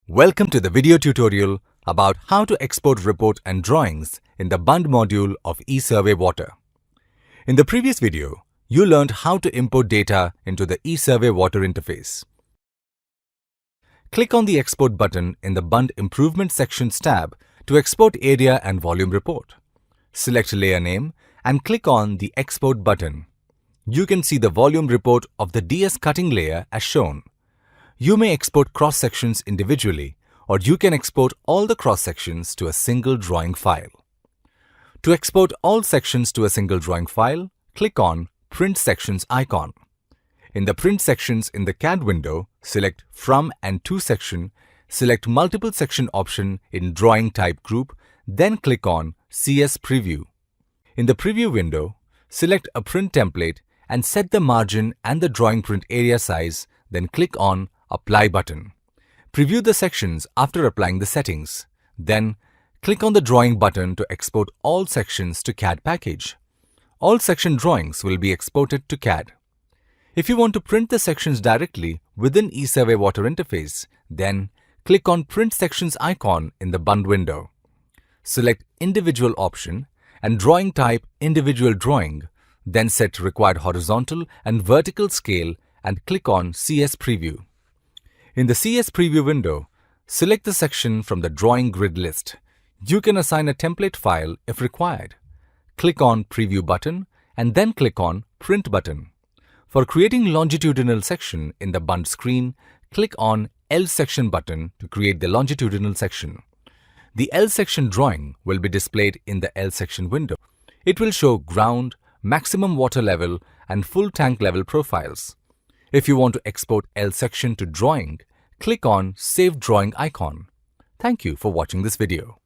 Welcome to the video tutorial about how to export report and drawings in the Bund module of ESurvey Water. In the previous video, you learned how to import data into the ESurvey Water interface. Click on the Export button in the Bund Improvement Sections tab to export area and volume report. Select Layer Name and click on the Export button. You can see the volume report of the DS cutting layer as shown. You may export cross-sections individually, or you can export all the cross-sections to a single drawing file. To export all sections to a single drawing file, click on Print SectionsIcon. In the Print Sections in the CAD window, select From and To section, select Multiple Section option in Drawing Type group, then click on CS Preview. In the Preview window, select a print template and set the margin and the drawing print area size, then click on Apply button. Preview the sections after applying the settings. Then, click on the Drawing button to export all sections to CAD package. All section drawings will be exported to CAD. If you want to print the sections directly within ESurvey Water interface, then click on Print SectionsIcon in the Bund window. Select Individual option and Drawing type Individual Drawing, then set required horizontal and vertical scale and click on CS Preview. In the CS Preview window, select the section from the drawing grid list. You can assign a template file if required. Click on Preview button and then click on Print button. For creating longitudinal section in the Bund screen, click on L section button to create the longitudinal section. The L section drawing will be displayed in the L section window. It will show ground, maximum water level and full tank level profiles. If you want to export L section to drawing, click on Save Drawing icon. Thank you for watching this video.